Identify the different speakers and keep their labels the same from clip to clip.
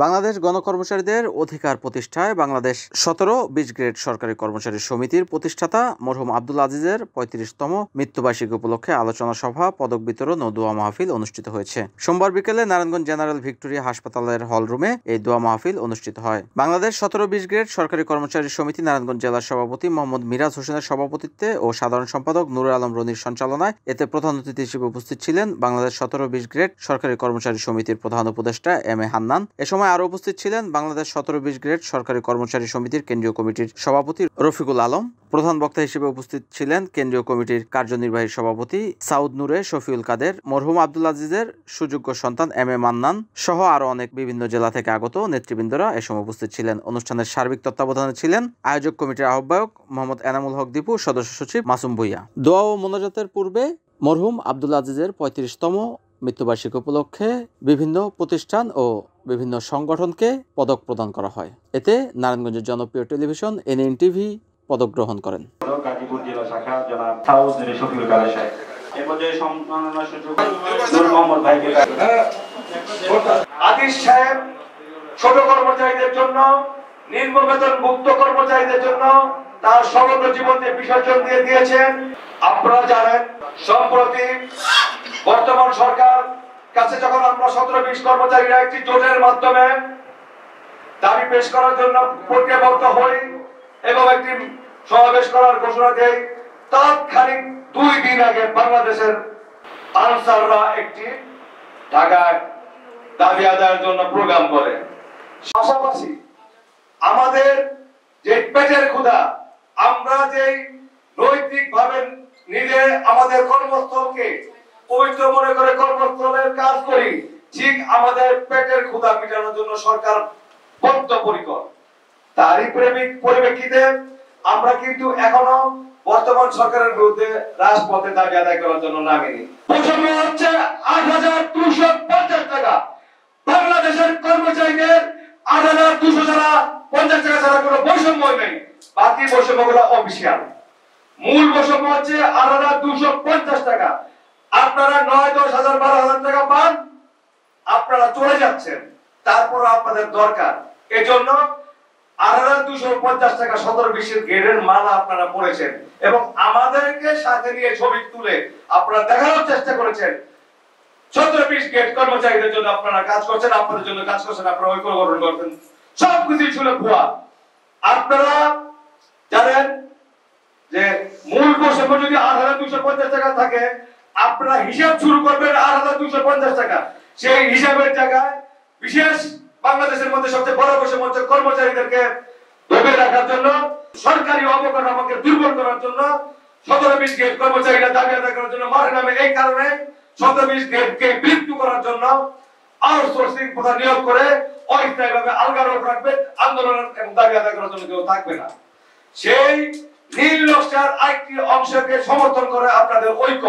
Speaker 1: বাংলাদেশ গণকর্মচারীদের অধিকার প্রতিষ্ঠায় বাংলাদেশ 17-20 গ্রেড সরকারি কর্মচারী সমিতির প্রতিষ্ঠাতা মরহুম আব্দুল আজিজের 35তম মৃত্যুবার্ষিকী উপলক্ষে আলোচনা সভা, পদক বিতরণ ও দোয়া মাহফিল অনুষ্ঠিত হয়েছে। সোমবার বিকেলে নারায়ণগঞ্জ জেনারেল ভিক্টোরিয়া হাসপাতালের হলরুমে এই দোয়া মাহফিল অনুষ্ঠিত হয়। বাংলাদেশ 17-20 গ্রেড সরকারি কর্মচারী সমিতি নারায়ণগঞ্জ জেলার সভাপতি মোহাম্মদ মিরাজ হোসেনের সভাপতিত্বে ও সাধারণ সম্পাদক নুরুল আলম রনির সঞ্চালনায় এতে প্রধান অতিথি হিসেবে উপস্থিত ছিলেন বাংলাদেশ 17-20 গ্রেড সরকারি কর্মচারী সমিতির প্রধান উপদেষ্টা এম এ হান্নান। এ সময় আরও উপস্থিত ছিলেন বাংলাদেশ 17-20 গ্রেড সরকারি কর্মচারী সমিতির কেন্দ্রীয় কমিটির সভাপতি রফিকুল আলম। প্রধান বক্তা হিসেবে উপস্থিত ছিলেন কেন্দ্রীয় কমিটির কার্যনির্বাহী সভাপতি সাউদ নূরে শফিউল কাদের, মরহুম আব্দুল আজিজের সুযোগ্য সন্তান এম এ মান্নান সহ আরও অনেক বিভিন্ন জেলা থেকে আগত নেতৃবৃন্দরা এ সময় উপস্থিত ছিলেন। অনুষ্ঠানের সার্বিক তত্ত্বাবধানে ছিলেন আয়োজক কমিটির আহ্বায়ক মোহাম্মদ এনামুল হক দীপু, সদস্য সচিব মাসুম ভুইয়া। দোয়া ও মোনাজাতের পূর্বে মরহুম আব্দুল আজিজের 35তম মৃত্যুবার্ষিকী উপলক্ষে বিভিন্ন প্রতিষ্ঠান ও বিভিন্ন সংগঠনকে পদক প্রদান করা হয়। এতে নারায়ণগঞ্জের জনপ্রিয় টেলিভিশন এনএন টিভি পদক গ্রহণ করেন।
Speaker 2: গাজীপুর জেলা শাখা জনাব সাউদ নূরে শফিউল কাদের সাহেব। এই পর্যায়ে সম্মাননা সুযোগ নূর মোহাম্মদ ভাইকে।
Speaker 3: আজিজ সাহেব ছোট কর্মচারীদের জন্য, নিম্ন বেতনভুক্ত কর্মচারীদের জন্য তার সমগ্র জীবনকে বিসর্জন দিয়ে দিয়েছেন। আপনারা জানেন, সম্প্রতি বর্তমান সরকার কাছে যখন আমরা 17-20 কর্মচারীরা একটি জোটের মাধ্যমে দাবি পেশ করার জন্য প্রক্রিয়াবদ্ধ হই এবং একটি সমাবেশ করার ঘোষণা দেই, তৎক্ষণিক 2 দিন আগে বাংলাদেশের আনসাররা একটি ঢাকায় দাবি আদায়ের জন্য প্রোগ্রাম করে। পাশাপাশি আমাদের যে পেটের ক্ষুধা, আমরা যে নৈতিকভাবে নিজে আমাদের কর্মস্থলকে পবিত্র মনে করে কর্মস্থলের কাজ করি, ঠিক আমাদের পেটের ক্ষুধা মেটানোর জন্য সরকার বদ্ধপরিকর। তারই পরিপ্রেক্ষিতে আমরা কিন্তু এখনো বর্তমান সরকারের বিরুদ্ধে রাজপথে দাবি আদায় করার জন্য নামিনি। বৈষম্য হচ্ছে ৮,২৫০ টাকা। বাংলাদেশের কর্মচারীদের ৮,২৫০ টাকা ছাড়া কোনো বৈষম্য নেই, বাকি বৈষম্যগুলো অফিসিয়াল। মূল বৈষম্য হচ্ছে ৮,২৫০ টাকা। আপনারা ৯, ১০, ১,০০০, ১২,০০০ টাকা পান, আপনারা চলে যাচ্ছেন, তারপর আপনাদের দরকার। এজন্য ৮,২৫০ টাকা 17-20 গ্রেডের মালা আপনারা পড়েছেন এবং আমাদেরকে সাথে নিয়ে ছবি তুলে আপনারা দেখানোর চেষ্টা করেছেন 17-20 গ্রেড কর্মচারীদের জন্য আপনারা কাজ করছেন, আপনাদের জন্য কাজ করছেন, আপনারা ঐক্য গঠন করছেন। সবকিছু ছিল ভুয়া। আপনারা জানেন যে মূল বৈষম্য যদি ৮,২৫০ টাকা থাকে, আপনারা হিসাব শুরু করবেন ৮,২৫০ টাকা। সেই হিসাবের জায়গায় বিশেষ বাংলাদেশের মধ্যে সবচেয়ে বড় বৈষম্য হচ্ছে কর্মচারীদেরকে ধরে রাখার জন্য, সরকারি অবকাঠামোকে দুর্বল করার জন্য 17-20 গ্রেড কর্মচারীরা দাবি আদায় করার জন্য মাঠে নামে। এই কারণে 17-20 গ্রেডকে বিলুপ্ত করার জন্য আউটসোর্সিং প্রথা নিয়োগ করে অস্থায়ীভাবে আলগা রাখবে, আন্দোলন এবং দাবি আদায় করার জন্য কেউ থাকবে না। সেই নীল নকশার আরেকটি অংশকে সমর্থন করে আপনাদের ঐক্য।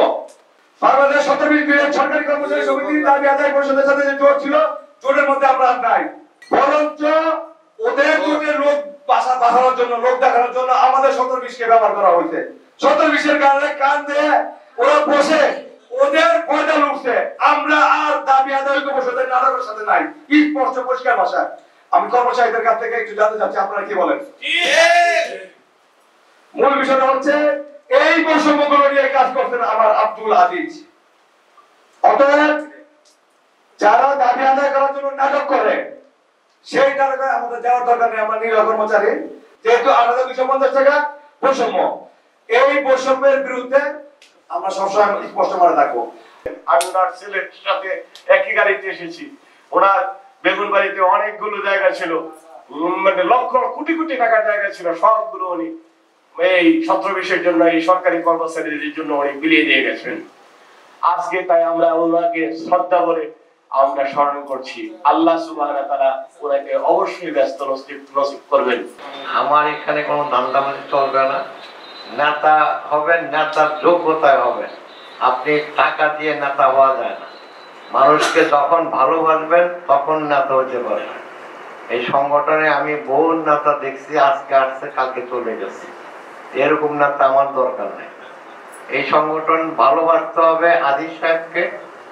Speaker 3: বাংলাদেশ 17-20 গ্রেড সরকারি কর্মচারী সমিতির দাবি আদায় পরিষদের সাথে যে জোট ছিল, জোটের মধ্যে আমরা নাই, বরঞ্চ ওদের জোটের লোক বাঁচানোর জন্য, লোক দেখানোর জন্য আমাদের 17-20 কে ব্যবহার করা হয়েছে। 17-20 এর কারণে কান দিয়ে ওরা বসে ওদের ফয়দা লুটছে। আমরা আর দাবি আদায় ঐক্য পরিষদের নাটকের সাথে নাই। কি স্পষ্ট পরিষ্কার ভাষায় আমি কর্মচারীদের কাছ থেকে একটু জানতে চাচ্ছি, আপনারা কি বলেন? মূল বিষয়টা হচ্ছে এই বৈষম্যগুলো নিয়ে কাজ করছেন আমার আব্দুল আজিজ। অতএব যারা দাবি আদায় করার জন্য নাটক করে, সেই নাটকে আমাদের যাওয়ার দরকার নেই। আমরা নিরীহ কর্মচারী, যেহেতু ৮,২৫০ টাকা বৈষম্য, এই বৈষম্যের বিরুদ্ধে আমরা সবসময় স্পষ্ট মনে থাকবো।
Speaker 4: আমি ওনার ছেলের সাথে একই গাড়িতে এসেছি। ওনার বেগুনবাড়িতে অনেকগুলো জায়গা ছিল, মানে লক্ষ কোটি কোটি টাকার জায়গা ছিল, সবগুলো উনি এই 17-20 জন্য, এই সরকারি কর্মচারীদের জন্য উনি বিলিয়ে দিয়ে গেছেন। আজকে তাই আমরা ওনাকে শ্রদ্ধা করে আমরা স্মরণ করছি। আল্লাহ সুবহানাহু ওয়া তাআলা ওনাকে অবশ্যই ব্যস্ত নসিব করবেন।
Speaker 5: আমার এখানে কোনো দান্দাবাজি চলবে না। নেতা হবেন, নেতার যোগ্যতায় হবেন। আপনি টাকা দিয়ে নেতা হওয়া যায় না। মানুষকে যখন ভালোবাসবেন তখন নেতা হতে পারবেন। এই সংগঠনে আমি বহু নেতা দেখছি, আজকে আসছে কালকে চলে গেছে। এরকম নেতা আমার দরকার নেই। এই সংগঠন ভালোবাসতে হবে আজিজ সাহেবকে,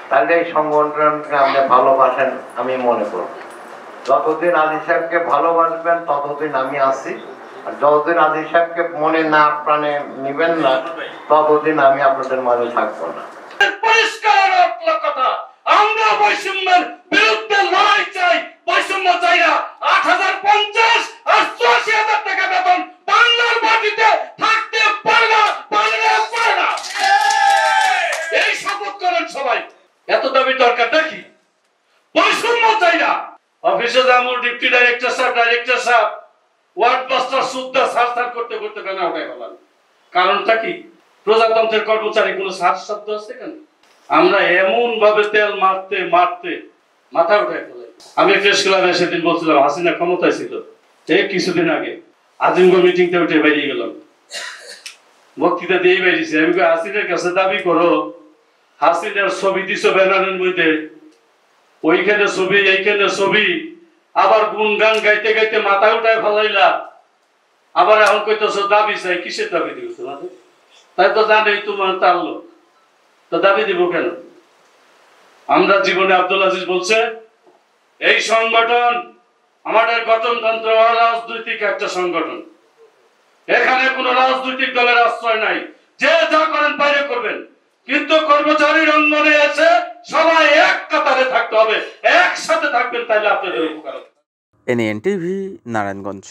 Speaker 5: তাহলে এই সংগঠনকে আপনি ভালোবাসেন আমি মনে করব। যতদিন আলী সাহেবকে ভালোবাসবেন ততদিন আমি আছি, আর যতদিন আলী সাহেবকে মনে না প্রাণে নিবেন না ততদিন আমি আপনাদের মাঝে থাকবো না।
Speaker 3: পরিষ্কার কথা, আমরা বৈষম্যের বিরুদ্ধে লড়াই চাই। বৈষম্য চাই না। 8,050 আর 84,000 টাকা বেতন বাংলার মাটিতে থাকতে পারে না, পারে না। এই শপথ করেন সবাই। এত দাবি দরকার নাকি? বৈষম্য চাই না। অফিসে যাবো, ডিপটি ডাইরেক্টর সাহেব ওয়ার্ড মাস্টার সুদ্ধা সার করতে করতে কেন ওটাই বলেন? কারণটা কি? প্রজাতন্ত্রের কর্মচারী কোনো সার শব্দ আছে কেন? আমরা এমন ভাবে তেল মারতে মারতে মাথা উঠাই ফেলে। আমি প্রেস ক্লাবে সেদিন বলছিলাম হাসিনা ক্ষমতায় ছিল, এই কিছুদিন আগে আজিমগড় মিটিংতে উঠে বেরিয়ে গেলাম, বক্তৃতা দিয়ে বেরিয়েছি। আমি হাসিনার কাছে দাবি করো, হাসিনার ছবি দিছো ব্যানারের মধ্যে, ওইখানে ছবি এইখানে ছবি, আবার গুনগান গাইতে গাইতে মাথা উঠায় ফেলাইলা, আবার এখন কইতেছো দাবি চাই। কিসের দাবি দিয়েছো? তাই তো জানেই তোমার তার লোক, তো দাবি দিব কেন? আমরা জীবনে আব্দুল আজিজ বলছে এই সংগঠন আমাদের গঠনতন্ত্র অরাজনৈতিক একটা সংগঠন, এখানে কোন রাজনৈতিক দলের আশ্রয় নাই। যে যা করেন বাইরে করবেন, কিন্তু কর্মচারীর অঙ্গনে এসে সবাই এক কাতারে থাকতে হবে, একসাথে থাকবেন, তাইলে আপনাদের উপকার হবে।
Speaker 1: NAN TV, Narayanganj.